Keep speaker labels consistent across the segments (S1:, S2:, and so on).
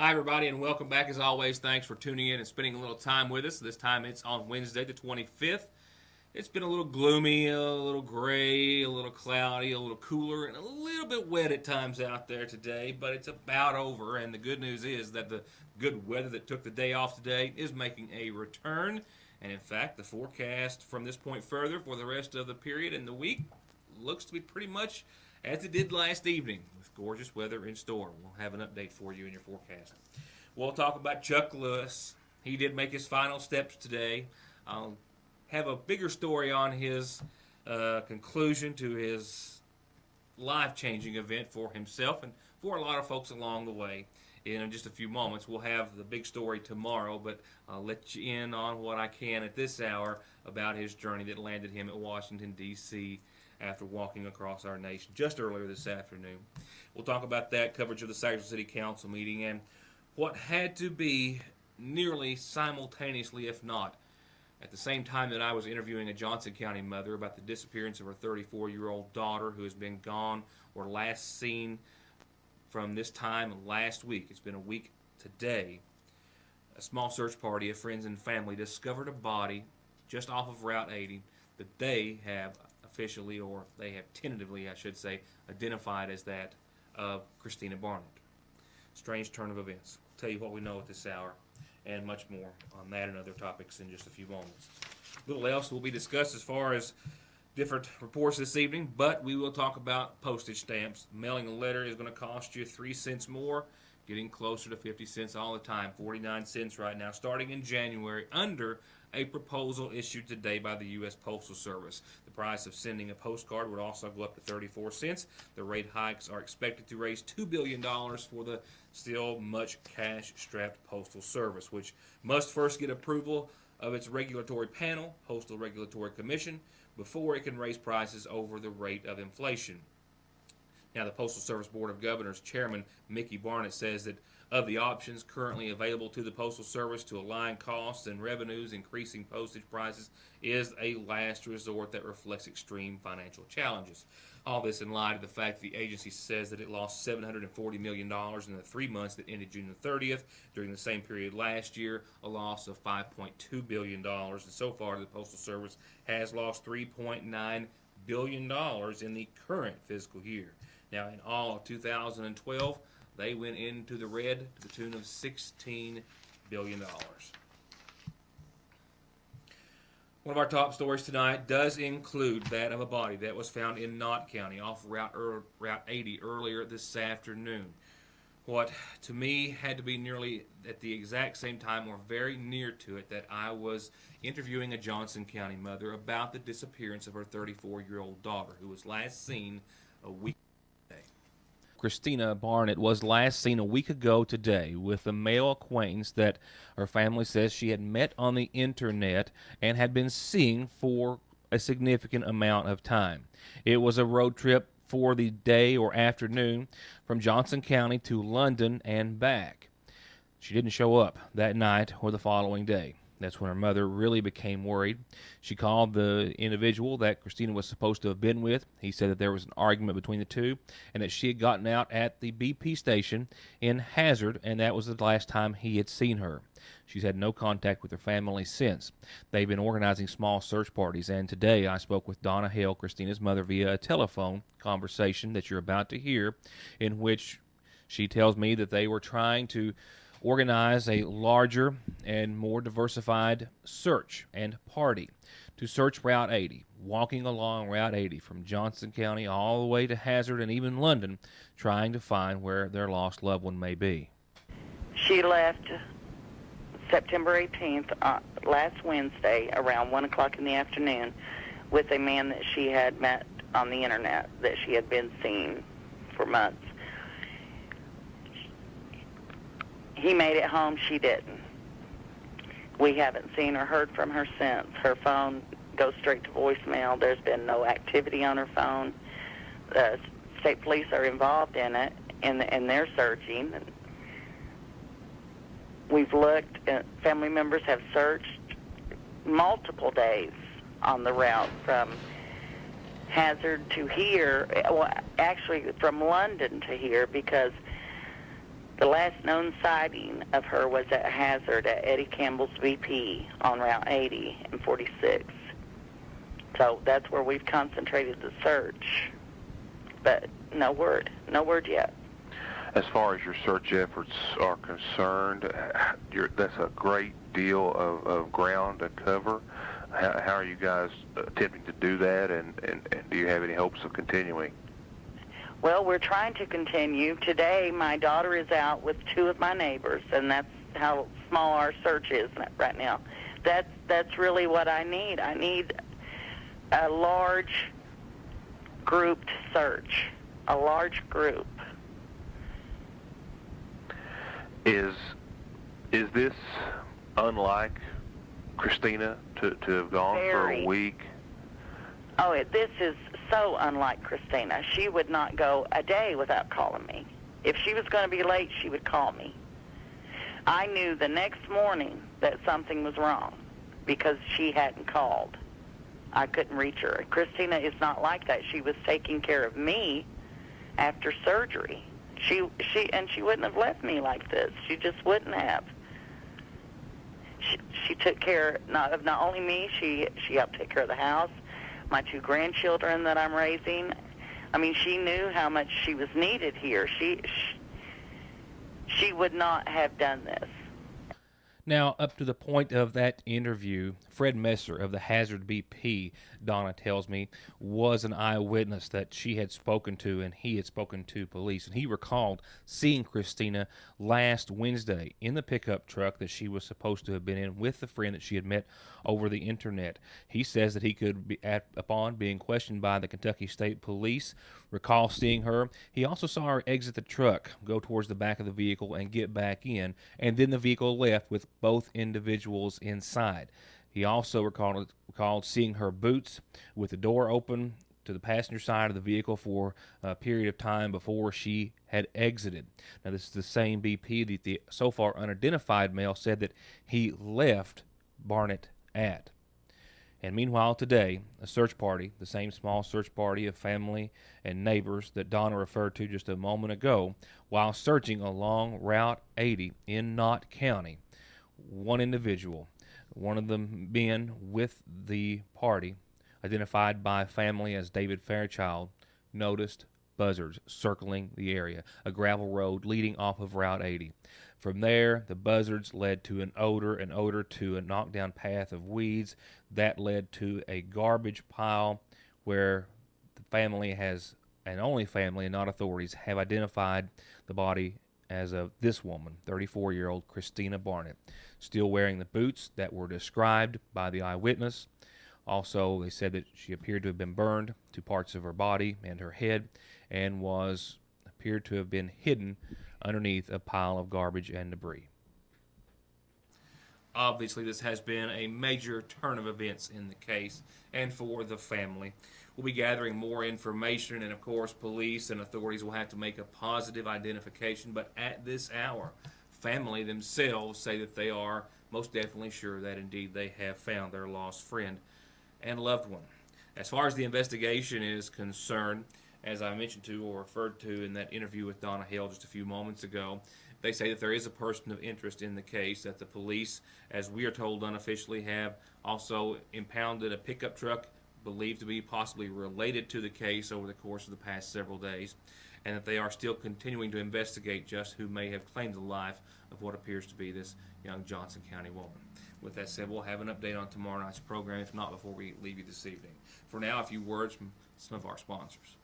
S1: Hi, everybody, and welcome back. As always, thanks for tuning in and spending a little time with us. This time it's on Wednesday, the 25th. It's been a little gloomy, a little gray, a little cloudy, a little cooler, and a little bit wet at times out there today, but it's about over. And the good news is that the good weather that took the day off today is making a return. And in fact, the forecast from this point further for the rest of the period and the week looks to be pretty much as it did last evening, with gorgeous weather in store. We'll have an update for you in your forecast. We'll talk about Chuck Lewis. He did make his final steps today. I'll have a bigger story on his conclusion to his life-changing event for himself and for a lot of folks along the way. In just a few moments, we'll have the big story tomorrow, but I'll let you in on what I can at this hour about his journey that landed him at Washington, D.C., after walking across our nation just earlier this afternoon. We'll talk about that, coverage of the Sackville City Council meeting, and what had to be nearly simultaneously, if not at the same time, that I was interviewing a Johnson County mother about the disappearance of her 34-year-old daughter who has been gone or last seen from this time last week. It's been a week today. A small search party of friends and family discovered a body just off of Route 80 that they have officially, or they have tentatively, I should say, identified as that of Christina Barnett. Strange turn of events. I'll tell you what we know at this hour and much more on that and other topics in just a few moments. Little else will be discussed as far as different reports this evening, but we will talk about postage stamps. Mailing a letter is going to cost you 3 cents more, getting closer to 50 cents all the time, 49 cents right now, starting in January, under a proposal issued today by the U.S. Postal Service. The price of sending a postcard would also go up to 34 cents. The rate hikes are expected to raise $2 billion for the still much cash-strapped Postal Service, which must first get approval of its regulatory panel, Postal Regulatory Commission, before it can raise prices over the rate of inflation. Now, the Postal Service Board of Governors Chairman Mickey Barnett says that of the options currently available to the Postal Service to align costs and revenues, increasing postage prices is a last resort that reflects extreme financial challenges. All this in light of the fact that the agency says that it lost $740 million in the 3 months that ended June the 30th. During the same period last year, a loss of $5.2 billion. And so far, the Postal Service has lost $3.9 billion in the current fiscal year. Now, in all of 2012, they went into the red to the tune of $16 billion. One of our top stories tonight does include that of a body that was found in Knott County off Route 80 earlier this afternoon. What, to me, had to be nearly at the exact same time or very near to it that I was interviewing a Johnson County mother about the disappearance of her 34-year-old daughter, who was last seen a week ago. Christina Barnett was last seen a week ago today with a male acquaintance that her family says she had met on the internet and had been seeing for a significant amount of time. It was a road trip for the day or afternoon from Johnson County to London and back. She didn't show up that night or the following day. That's when her mother really became worried. She called the individual that Christina was supposed to have been with. He said that there was an argument between the two and that she had gotten out at the BP station in Hazard, and that was the last time he had seen her. She's had no contact with her family since. They've been organizing small search parties, and today I spoke with Donna Hale, Christina's mother, via a telephone conversation that you're about to hear, in which she tells me that they were trying to organize a larger and more diversified search and party to search Route 80, walking along Route 80 from Johnson County all the way to Hazard and even London, trying to find where their lost loved one may be.
S2: She left September 18th, last Wednesday, around 1 o'clock in the afternoon, with a man that she had met on the internet, that she had been seeing for months. He made it home, she didn't. We haven't seen or heard from her since. Her phone goes straight to voicemail. There's been no activity on her phone. The state police are involved in it, and they're searching. We've looked, family members have searched multiple days on the route from Hazard to here, well, actually from London to here, because The last known sighting of her was at Hazard at Eddie Campbell's VP on Route 80 and 46. So that's where we've concentrated the search. But no word yet.
S3: As far as your search efforts are concerned, that's a great deal of ground to cover. How are you guys attempting to do that, and do you have any hopes of continuing?
S2: Well, we're trying to continue. Today, my daughter is out with two of my neighbors, and that's how small our search is right now. That's really what I need. I need a large grouped search, a large group.
S3: Is this unlike Christina to have gone for a week?
S2: Oh, this is so unlike Christina. She would not go a day without calling me. If she was going to be late, she would call me. I knew the next morning that something was wrong because she hadn't called. I couldn't reach her. Christina is not like that. She was taking care of me after surgery. She wouldn't have left me like this. She just wouldn't have. She took care of not only me, she helped take care of the house, my two grandchildren that I'm raising. I mean, she knew how much she was needed here. She would not have done this.
S1: Now, up to the point of that interview, Fred Messer of the Hazard BP, Donna tells me, was an eyewitness that she had spoken to, and he had spoken to police. And he recalled seeing Christina last Wednesday in the pickup truck that she was supposed to have been in with the friend that she had met over the internet. He says that he could, upon being questioned by the Kentucky State Police, recall seeing her. He also saw her exit the truck, go towards the back of the vehicle, and get back in, and then the vehicle left with both individuals inside. He also recalled seeing her boots with the door open to the passenger side of the vehicle for a period of time before she had exited. Now, this is the same BP that the so far unidentified male said that he left Barnett at. And meanwhile, today, a search party, the same small search party of family and neighbors that Donna referred to just a moment ago, while searching along Route 80 in Knott County, one individual, one of the men with the party, identified by family as David Fairchild, noticed buzzards circling the area, a gravel road leading off of Route 80. From there, the buzzards led to an odor to a knockdown path of weeds. That led to a garbage pile where the family has, and only family and not authorities, have identified the body as of this woman, 34-year-old Christina Barnett, still wearing the boots that were described by the eyewitness. Also, they said that she appeared to have been burned to parts of her body and her head, and appeared to have been hidden underneath a pile of garbage and debris. Obviously, this has been a major turn of events in the case and for the family. We'll be gathering more information, and of course, police and authorities will have to make a positive identification. But at this hour, family themselves say that they are most definitely sure that indeed they have found their lost friend and loved one. As far as the investigation is concerned, as I mentioned to or referred to in that interview with Donna Hale just a few moments ago, they say that there is a person of interest in the case, that the police, as we are told unofficially, have also impounded a pickup truck believed to be possibly related to the case over the course of the past several days, and that they are still continuing to investigate just who may have claimed the life of what appears to be this young Johnson County woman. With that said, we'll have an update on tomorrow night's program, if not before we leave you this evening. For now, a few words from some of our sponsors.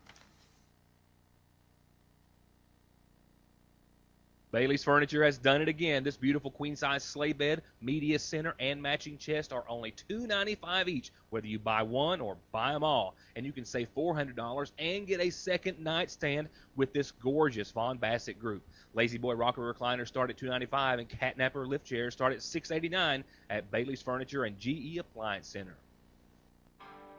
S1: Bailey's Furniture has done it again. This beautiful queen-size sleigh bed, media center, and matching chest are only $295 each, whether you buy one or buy them all. And you can save $400 and get a second nightstand with this gorgeous Von Bassett group. Lazy Boy rocker recliners start at $295, and Catnapper lift chairs start at $689 at Bailey's Furniture and GE Appliance Center.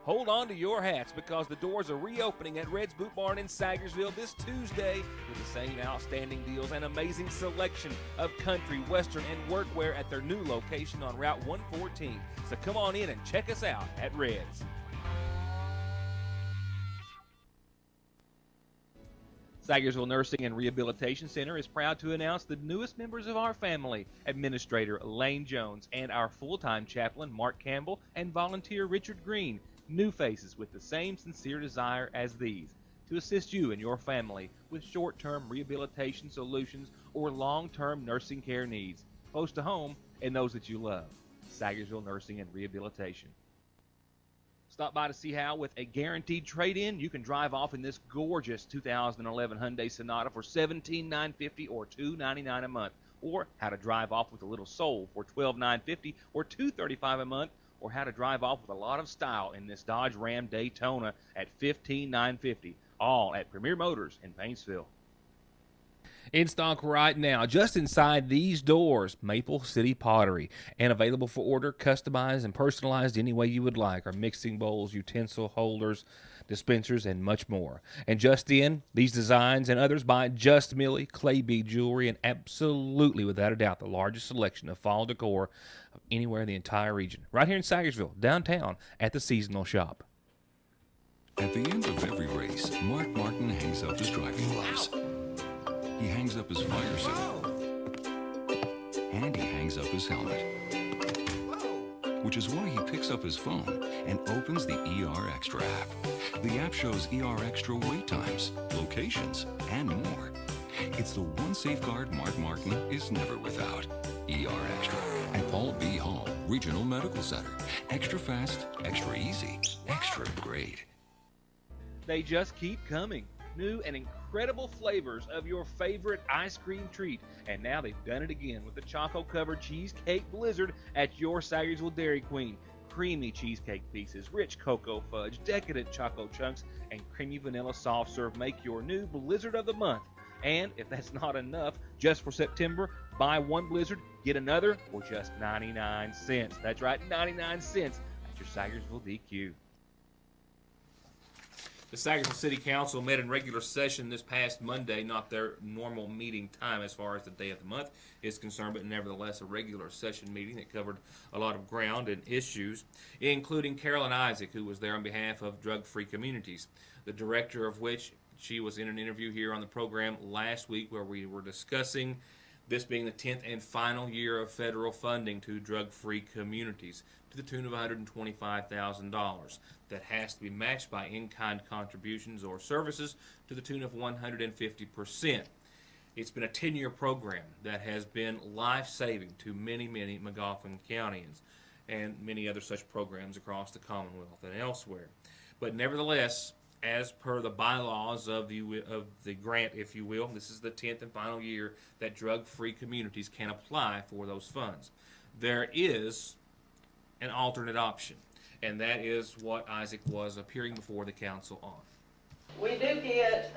S1: Hold on to your hats, because the doors are reopening at Red's Boot Barn in Sagersville this Tuesday with the same outstanding deals and amazing selection of country, western, and workwear at their new location on Route 114. So come on in and check us out at Red's. Sagersville Nursing and Rehabilitation Center is proud to announce the newest members of our family, Administrator Lane Jones and our full-time chaplain Mark Campbell and volunteer Richard Green, new faces with the same sincere desire as these, to assist you and your family with short-term rehabilitation solutions or long-term nursing care needs, close to home and those that you love. Sagersville Nursing and Rehabilitation. Stop by to see how, with a guaranteed trade-in, you can drive off in this gorgeous 2011 Hyundai Sonata for $17,950 or $299 a month, or how to drive off with a little soul for $12,950 or $235 a month, or how to drive off with a lot of style in this Dodge Ram Daytona at $15,950, all at Premier Motors in Paintsville. In stock right now, just inside these doors, Maple City Pottery, and available for order, customized and personalized any way you would like, are mixing bowls, utensil holders, dispensers, and much more. And just in, these designs and others by Just Millie, Clay Bead Jewelry, and absolutely, without a doubt, the largest selection of fall decor of anywhere in the entire region. Right here in Sagersville, downtown, at the Seasonal Shop.
S4: At the end of every race, Mark Martin hangs up his driving gloves. He hangs up his fire suit. And he hangs up his helmet. Which is why he picks up his phone and opens the ER Extra app. The app shows ER Extra wait times, locations, and more. It's the one safeguard Mark Martin is never without. ER Extra at Paul B. Hall Regional Medical Center. Extra fast, extra easy, extra great.
S1: They just keep coming. New and incredible flavors of your favorite ice cream treat. And now they've done it again with the choco-covered cheesecake blizzard at your Sagersville Dairy Queen. Creamy cheesecake pieces, rich cocoa fudge, decadent choco chunks, and creamy vanilla soft serve make your new blizzard of the month. And if that's not enough, just for September, buy one blizzard, get another for just 99 cents. That's right, 99 cents at your Sagersville DQ. The Sagersville City Council met in regular session this past Monday, not their normal meeting time as far as the day of the month is concerned, but nevertheless a regular session meeting that covered a lot of ground and issues, including Carolyn Isaac, who was there on behalf of Drug-Free Communities, the director of which she was in an interview here on the program last week where we were discussing this being the 10th and final year of federal funding to drug-free communities to the tune of $125,000 that has to be matched by in-kind contributions or services to the tune of 150%. It's been a 10-year program that has been life-saving to many, many Magoffin Countyans and many other such programs across the Commonwealth and elsewhere. But nevertheless, as per the bylaws of the grant, if you will, this is the 10th and final year that drug-free communities can apply for those funds. There is an alternate option, and that is what Isaac was appearing before the council on.
S5: We do get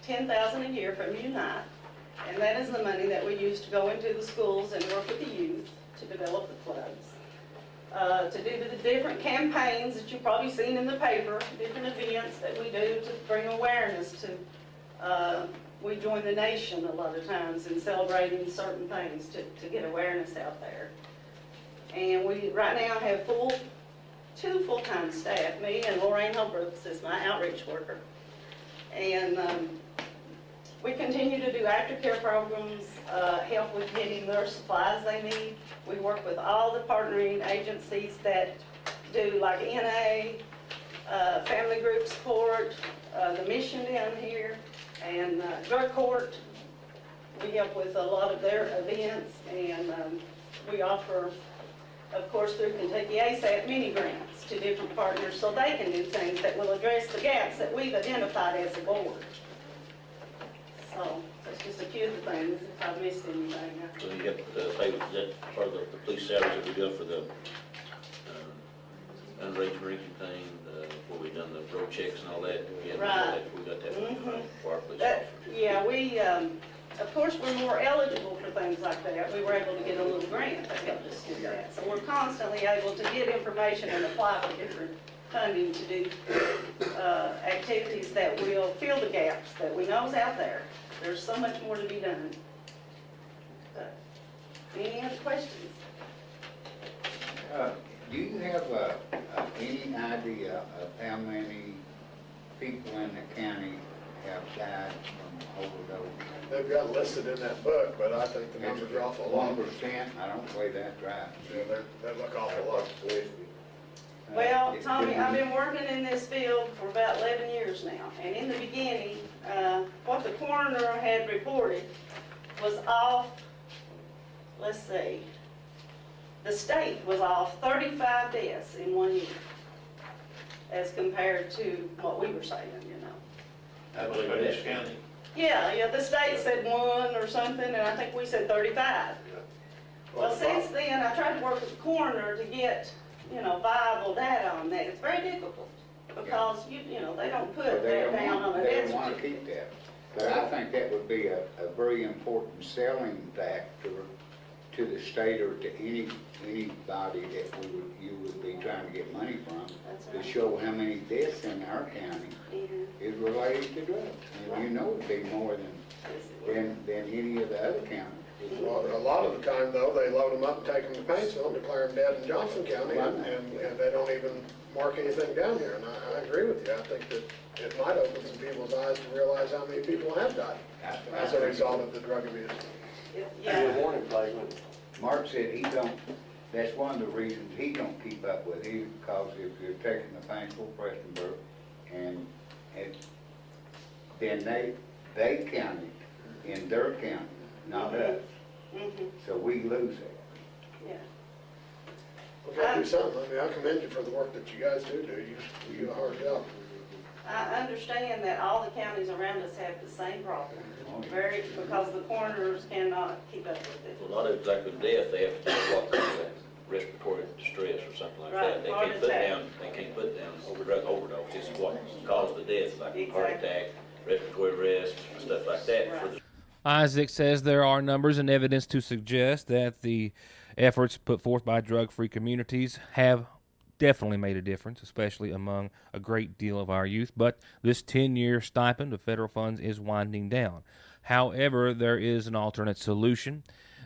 S5: $10,000 a year from Unite, and that is the money that we use to go into the schools and work with the youth to develop the clubs. To do the different campaigns that you've probably seen in the paper, different events that we do to bring awareness to, we join the nation a lot of times in celebrating certain things to get awareness out there. And we right now have two full-time staff, me and Lorraine Holbrooks is my outreach worker. And we continue to do aftercare programs, help with getting their supplies they need. We work with all the partnering agencies that do, like NA, Family Group Support, the Mission down here, and Drug Court. We help with a lot of their events, and we offer, of course, through Kentucky ASAP, mini grants to different partners so they can do things that will address the gaps that we've identified as a board. So that's just a few of the things, if I've missed anything.
S6: So you have to pay that part of the police salaries that we do for the underage drinking thing, where we done the road checks and all that.
S5: Right.
S6: We got that for our police
S5: That,
S6: officers.
S5: yeah, we, of course, we're more eligible for things like that. We were able to get a little grant that helped us do that. So we're constantly able to get information and apply for different funding to do activities that will fill the gaps that we know is out there. There's so much more to be done. Any other questions?
S7: Do you have any idea of how many people in the county have died from overdose.
S8: They've got listed in that book, but I think the numbers are awful low.
S7: 1%, I don't believe that's right.
S8: Yeah, they look awful low.
S5: Well, Tommy, I've been working in this field for about 11 years now, and in the beginning, what the coroner had reported was off, let's see, the state was off 35 deaths in 1 year, as compared to what we were saying, you know.
S6: I believe in this county.
S5: Yeah, the state said 1 or something, and I think we said 35. Well, since then, I tried to work with the coroner to get, you know, viable data on that. It's very difficult, because, you know, they don't put that down on a
S7: They
S5: death
S7: don't want to
S5: certificate.
S7: keep that. But I think that would be a very important selling factor to the state or to anybody that you would be trying to get money from,
S5: That's
S7: to
S5: right.
S7: show how many deaths in our county is related to drugs. And you know it'd be more than any of the other counties.
S8: Well, a lot of the time, though, they load them up and take them to Paintsville and declare them dead in Johnson County, and they don't even mark anything down here. And I agree with you. I think that it might open some people's eyes to realize how many people have died as a result of the drug abuse.
S5: Yeah.
S9: warning flag.
S7: Mark said he don't, that's one of the reasons he don't keep up with it, because if you're taking the Paintsville, Prestonburg, and then they count it in their county, not us. So we lose it.
S5: Yeah.
S8: We gotta do something. I mean, I commend you for the work that you guys do. You do a hard job.
S5: I understand that all the counties around us have the same problem, because the coroners cannot keep up with it.
S6: Well, not exactly death, they have to do what, respiratory distress or something like
S5: Right,
S6: that. They
S5: heart
S6: can't put
S5: attack.
S6: down, they can't put down drug overdose, it's what caused the death, like heart
S5: Exactly.
S6: attack, respiratory arrest, stuff like that. For the
S1: Isaac says there are numbers and evidence to suggest that the efforts put forth by drug-free communities have definitely made a difference, especially among a great deal of our youth. But this 10-year stipend of federal funds is winding down. However, there is an alternate solution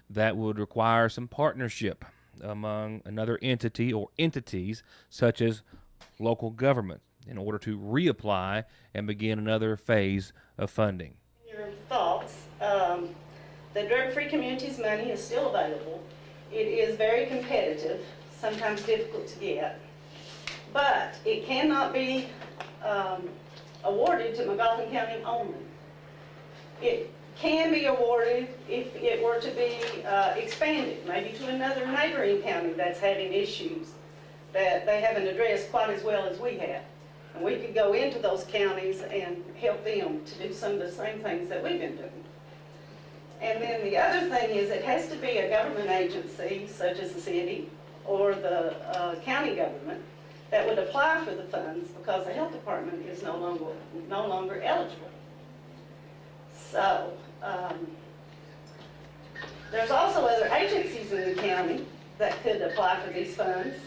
S1: that would require some partnership among another entity or entities such as local government in order to reapply and begin another phase of funding.
S5: Your thoughts, the drug-free communities money is still available. It is very competitive, sometimes difficult to get, but it cannot be awarded to Magoffin County only. It can be awarded if it were to be expanded, maybe to another neighboring county that's having issues that they haven't addressed quite as well as we have. And we could go into those counties and help them to do some of the same things that we've been doing. And then the other thing is it has to be a government agency, such as the city or the county government, that would apply for the funds, because the health department is no longer eligible. So, there's also other agencies in the county that could apply for these funds.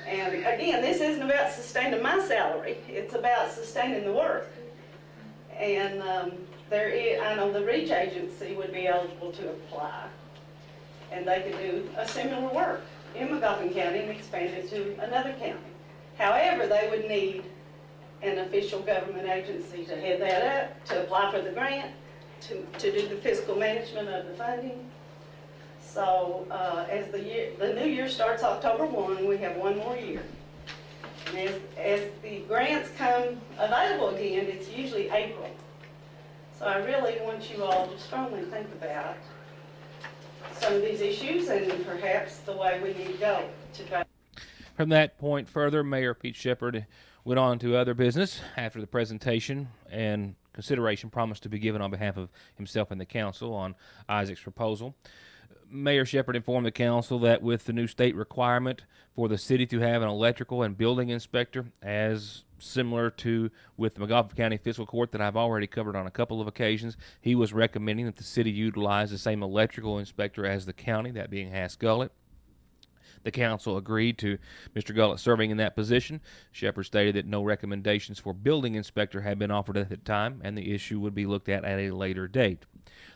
S5: And again, this isn't about sustaining my salary, it's about sustaining the work. And I know the REACH agency would be eligible to apply, and they could do a similar work in Magoffin County and expand it to another county. However, they would need an official government agency to head that up, to apply for the grant, to do the fiscal management of the funding. So as the new year starts October 1, we have 1 more year. And as the grants come available again, it's usually April. So I really want you all to strongly think about some of these issues and perhaps the way we need to go to try.
S1: From that point further, Mayor Pete Shepard went on to other business after the presentation, and consideration promised to be given on behalf of himself and the council on Isaac's proposal. Mayor Shepard informed the council that with the new state requirement for the city to have an electrical and building inspector, as similar to with the Magoffin County Fiscal Court that I've already covered on a couple of occasions, he was recommending that the city utilize the same electrical inspector as the county, that being Haskellett. The council agreed to Mr. Gullett serving in that position. Shepard stated that no recommendations for building inspector had been offered at the time, and the issue would be looked at a later date.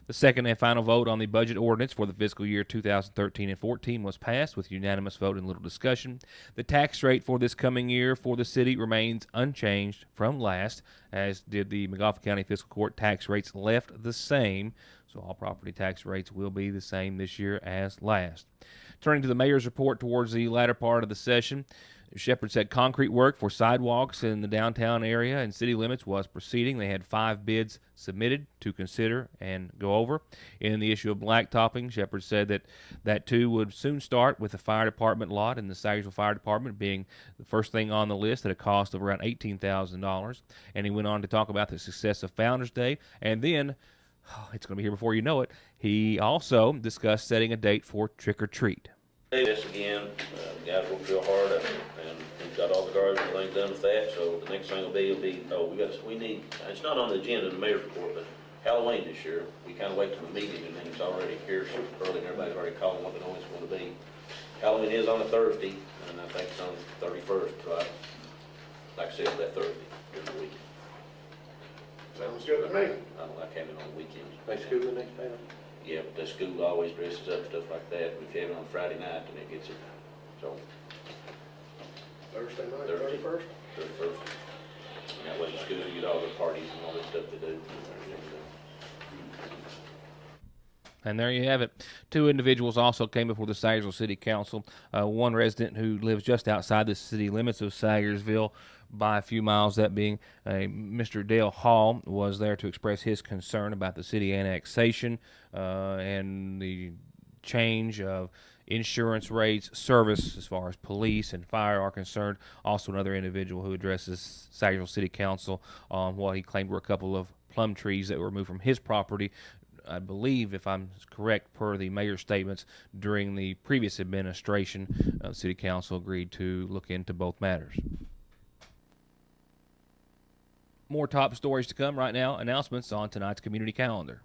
S1: The second and final vote on the budget ordinance for the fiscal year 2013 and 14 was passed with unanimous vote and little discussion. The tax rate for this coming year for the city remains unchanged from last, as did the Magoffin County Fiscal Court tax rates left the same, so all property tax rates will be the same this year as last. Turning to the mayor's report towards the latter part of the session, Shepard said concrete work for sidewalks in the downtown area and city limits was proceeding. They had 5 bids submitted to consider and go over. In the issue of blacktopping, Shepard said that too would soon start, with the fire department lot and the Sagersville Fire Department being the first thing on the list at a cost of around $18,000. And he went on to talk about the success of Founders Day, and then, it's going to be here before you know it, he also discussed setting a date for Trick or Treat.
S6: This again, guys worked real hard, and we've got all the garbage and things done with that, so the next thing will be, we need, it's not on the agenda in the mayor's report, but Halloween this year, we kind of wait till the meeting, and then it's already here so early, and everybody's already calling what the noise is going to be. Halloween is on a Thursday, and I think it's on the 31st, right? Like I said, that Thursday during the week.
S8: Sounds good to me.
S6: I don't like having it on the weekends.
S9: They school the next day?
S6: Yeah, but the school always dresses up, stuff like that. If you have it on Friday night, then it gets it. So,
S8: Thursday night,
S6: Thursday.
S8: 31st?
S6: 31st. And that way the schools get all their parties and all that stuff to do.
S1: And there you have it. 2 individuals also came before the Sagersville City Council. One resident who lives just outside the city limits of Sagersville by a few miles, that being Mr. Dale Hall, was there to express his concern about the city annexation and the change of insurance rates, service as far as police and fire are concerned. Also another individual who addresses Sagersville City Council on what he claimed were a couple of plum trees that were removed from his property, I believe, if I'm correct, per the mayor's statements during the previous administration. The city council agreed to look into both matters. More top stories to come right now. Announcements on tonight's community calendar.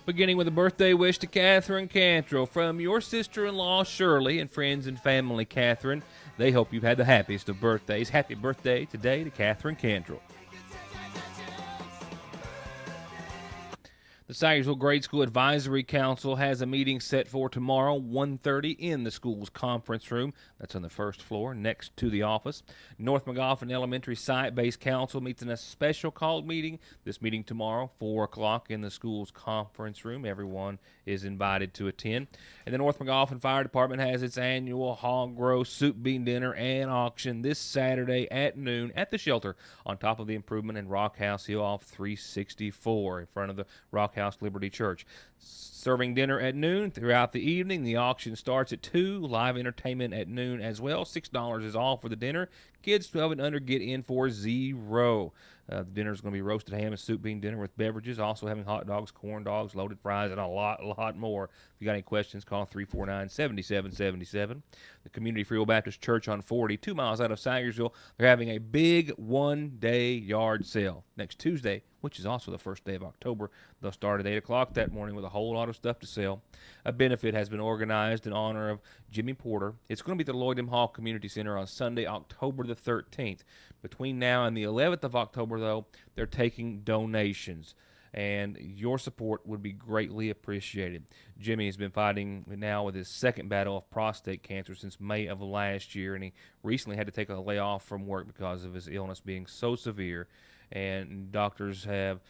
S1: Beginning with a birthday wish to Catherine Cantrell from your sister-in-law Shirley and friends and family Catherine. They hope you've had the happiest of birthdays. Happy birthday today to Catherine Cantrell. The Sagersville Grade School Advisory Council has a meeting set for tomorrow, 1:30, in the school's conference room. That's on the first floor, next to the office. North Magoffin Elementary Site-Based Council meets in a special called meeting. This meeting tomorrow, 4 o'clock, in the school's conference room. Everyone is invited to attend. And the North Magoffin Fire Department has its annual hog roast, soup bean dinner, and auction this Saturday at noon at the shelter on top of the improvement in Rock House Hill off 364 in front of the Rock House Liberty Church. Serving dinner at noon throughout the evening. The auction starts at 2. Live entertainment at noon as well. $6 is all for the dinner. Kids 12 and under get in for $0. The dinner is going to be roasted ham and soup bean dinner with beverages, also having hot dogs, corn dogs, loaded fries, and a lot more. If you got any questions, call 349-7777. The Community Freewill Baptist Church on 40, 2 miles out of Sagersville, they're having a big one-day yard sale next Tuesday, which is also the first day of October. They'll start at 8 o'clock that morning with a whole lot of stuff to sell. A benefit has been organized in honor of Jimmy Porter. It's going to be at the Lloyd M. Hall Community Center on Sunday, October the 13th. Between now and the 11th of October, though, they're taking donations, and your support would be greatly appreciated. Jimmy has been fighting now with his second battle of prostate cancer since May of last year, and he recently had to take a layoff from work because of his illness being so severe, and doctors have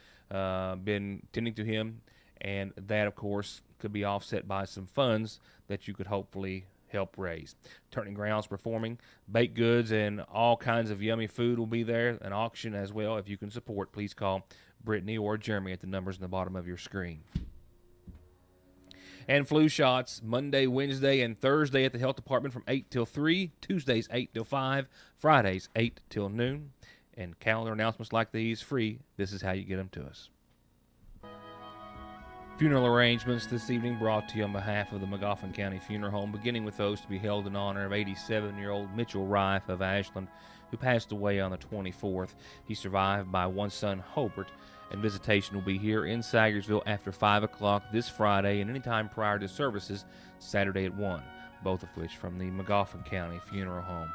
S1: been tending to him, and that, of course, could be offset by some funds that you could hopefully help raise. Turning Grounds performing. Baked goods and all kinds of yummy food will be there. An auction as well. If you can support, please call Brittany or Jeremy at the numbers in the bottom of your screen. And flu shots Monday, Wednesday, and Thursday at the Health Department from 8 till 3. Tuesdays 8 till 5. Fridays 8 till noon. And calendar announcements like these free. This is how you get them to us. Funeral arrangements this evening brought to you on behalf of the Magoffin County Funeral Home, beginning with those to be held in honor of 87-year-old Mitchell Rife of Ashland, who passed away on the 24th. He's survived by one son, Hobart, and visitation will be here in Sagersville after 5 o'clock this Friday and anytime prior to services Saturday at 1. both of which from the Magoffin County Funeral Home.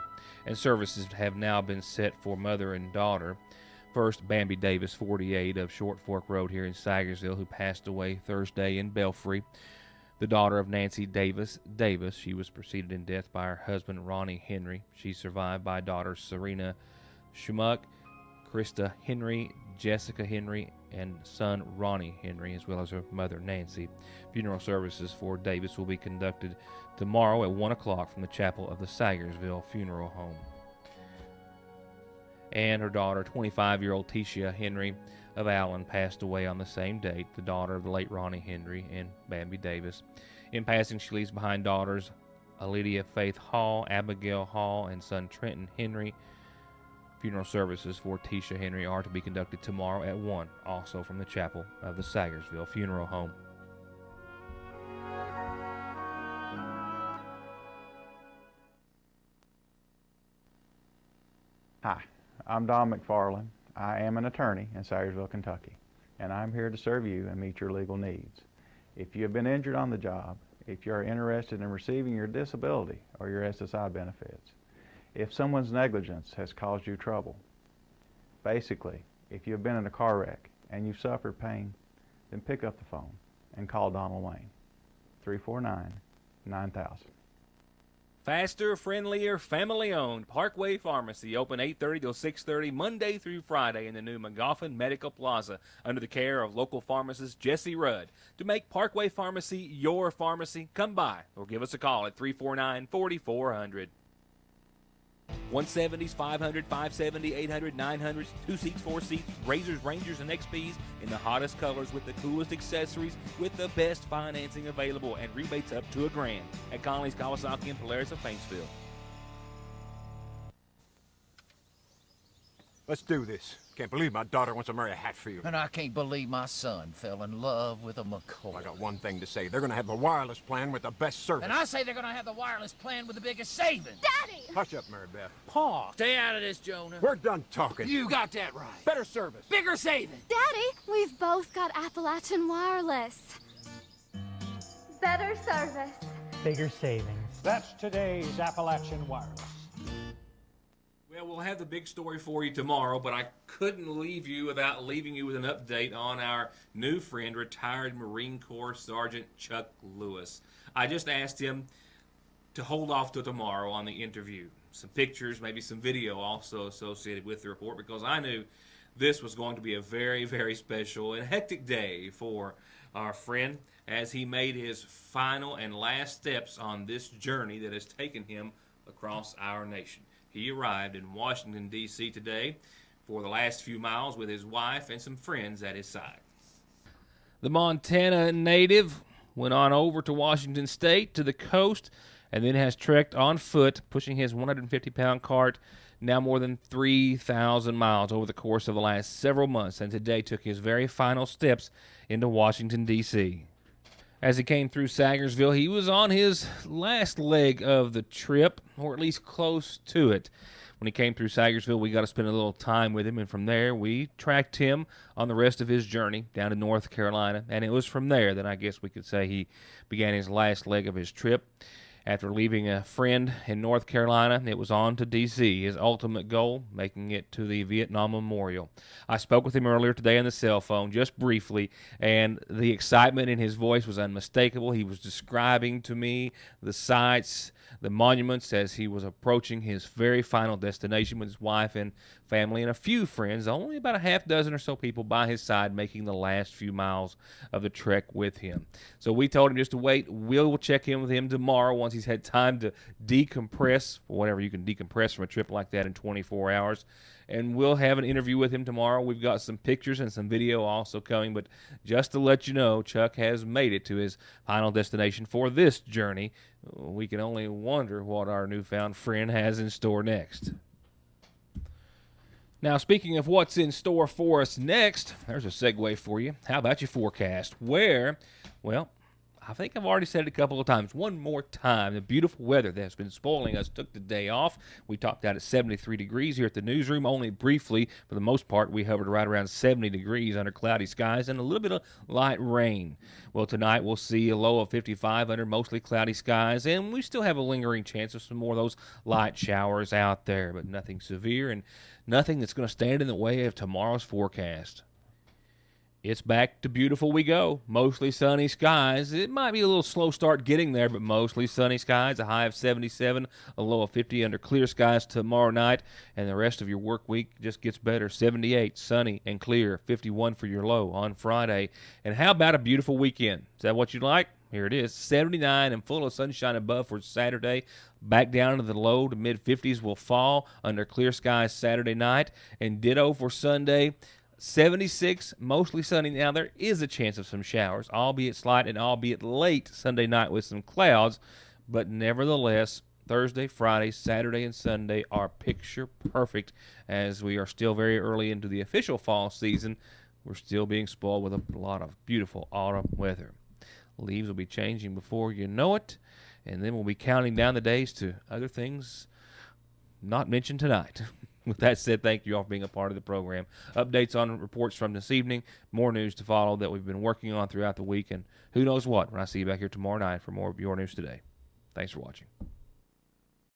S1: And services have now been set for mother and daughter. First, Bambi Davis, 48, of Short Fork Road here in Sagersville, who passed away Thursday in Belfry. The daughter of Nancy Davis, she was preceded in death by her husband, Ronnie Henry. She's survived by daughters Serena Schmuck, Krista Henry, Jessica Henry, and son Ronnie Henry, as well as her mother, Nancy. Funeral services for Davis will be conducted tomorrow at 1 o'clock from the chapel of the Sagersville Funeral Home. And her daughter, 25-year-old Tisha Henry of Allen, passed away on the same date, the daughter of the late Ronnie Henry and Bambi Davis. In passing, she leaves behind daughters Lydia Faith Hall, Abigail Hall, and son Trenton Henry. Funeral services for Tisha Henry are to be conducted tomorrow at 1, also from the chapel of the Sagersville Funeral Home.
S9: Hi, I'm Don McFarland. I am an attorney in Sagersville, Kentucky, and I'm here to serve you and meet your legal needs. If you have been injured on the job, if you are interested in receiving your disability or your SSI benefits, if someone's negligence has caused you trouble, basically, if you have been in a car wreck and you've suffered pain, then pick up the phone and call Donald Wayne, 349-9000.
S1: Faster, friendlier, family-owned Parkway Pharmacy, open 8:30 till 6:30 Monday through Friday in the new Magoffin Medical Plaza under the care of local pharmacist Jesse Rudd. To make Parkway Pharmacy your pharmacy, come by or give us a call at 349-4400. 170s, 500, 570, 800, 900s, 2 seats, 4 seats, Razors, Rangers, and XPs in the hottest colors with the coolest accessories with the best financing available and rebates up to $1,000 at Conley's, Kawasaki, and Polaris of Paintsville.
S10: Let's do this. Can't believe my daughter wants to marry a Hatfield.
S11: And I can't believe my son fell in love with a McCoy.
S10: I got one thing to say. They're going to have the wireless plan with the best service.
S11: And I say they're going to have the wireless plan with the biggest savings.
S12: Daddy!
S10: Hush up, Mary Beth.
S11: Pa, stay out of this, Jonah.
S10: We're done talking.
S11: You got that right.
S10: Better service.
S11: Bigger savings.
S12: Daddy, we've both got Appalachian Wireless. Better service.
S13: Bigger savings. That's today's Appalachian Wireless.
S1: Well, we'll have the big story for you tomorrow, but I couldn't leave you without leaving you with an update on our new friend, retired Marine Corps Sergeant Chuck Lewis. I just asked him to hold off till tomorrow on the interview. Some pictures, maybe some video also associated with the report, because I knew this was going to be a very, very special and hectic day for our friend as he made his final and last steps on this journey that has taken him across our nation. He arrived in Washington, D.C. today for the last few miles with his wife and some friends at his side. The Montana native went on over to Washington State, to the coast, and then has trekked on foot, pushing his 150-pound cart now more than 3,000 miles over the course of the last several months, and today took his very final steps into Washington, D.C. As he came through Sagersville, he was on his last leg of the trip, or at least close to it. When he came through Sagersville, we got to spend a little time with him, and from there we tracked him on the rest of his journey down to North Carolina, and it was from there that I guess we could say he began his last leg of his trip. After leaving a friend in North Carolina, it was on to D.C., his ultimate goal, making it to the Vietnam Memorial. I spoke with him earlier today on the cell phone, just briefly, and the excitement in his voice was unmistakable. He was describing to me the sights, the monuments, as he was approaching his very final destination with his wife and family and a few friends, only about a half dozen or so people by his side, making the last few miles of the trek with him. So we told him just to wait. We'll check in with him tomorrow once he's had time to decompress, whatever you can decompress from a trip like that in 24 hours. And we'll have an interview with him tomorrow. We've got some pictures and some video also coming, but just to let you know, Chuck has made it to his final destination for this journey. We can only wonder what our newfound friend has in store next. Now, speaking of what's in store for us next, there's a segue for you. How about your forecast? Where, well, I think I've already said it a couple of times. One more time, the beautiful weather that's been spoiling us took the day off. We topped out at 73 degrees here at the newsroom, only briefly. For the most part, we hovered right around 70 degrees under cloudy skies and a little bit of light rain. Well, tonight we'll see a low of 55 under mostly cloudy skies, and we still have a lingering chance of some more of those light showers out there, but nothing severe and nothing that's going to stand in the way of tomorrow's forecast. It's back to beautiful we go. Mostly sunny skies. It might be a little slow start getting there, but mostly sunny skies. A high of 77, a low of 50 under clear skies tomorrow night. And the rest of your work week just gets better. 78, sunny and clear. 51 for your low on Friday. And how about a beautiful weekend? Is that what you'd like? Here it is. 79 and full of sunshine above for Saturday. Back down to the low to mid-50s will fall under clear skies Saturday night. And ditto for Sunday. 76, mostly sunny. Now, there is a chance of some showers, albeit slight and albeit late Sunday night with some clouds. But nevertheless, Thursday, Friday, Saturday, and Sunday are picture perfect as we are still very early into the official fall season. We're still being spoiled with a lot of beautiful autumn weather. Leaves will be changing before you know it, and then we'll be counting down the days to other things not mentioned tonight. With that said, thank you all for being a part of the program. Updates on reports from this evening, more news to follow that we've been working on throughout the week, and who knows what when I see you back here tomorrow night for more of Your News Today. Thanks for watching.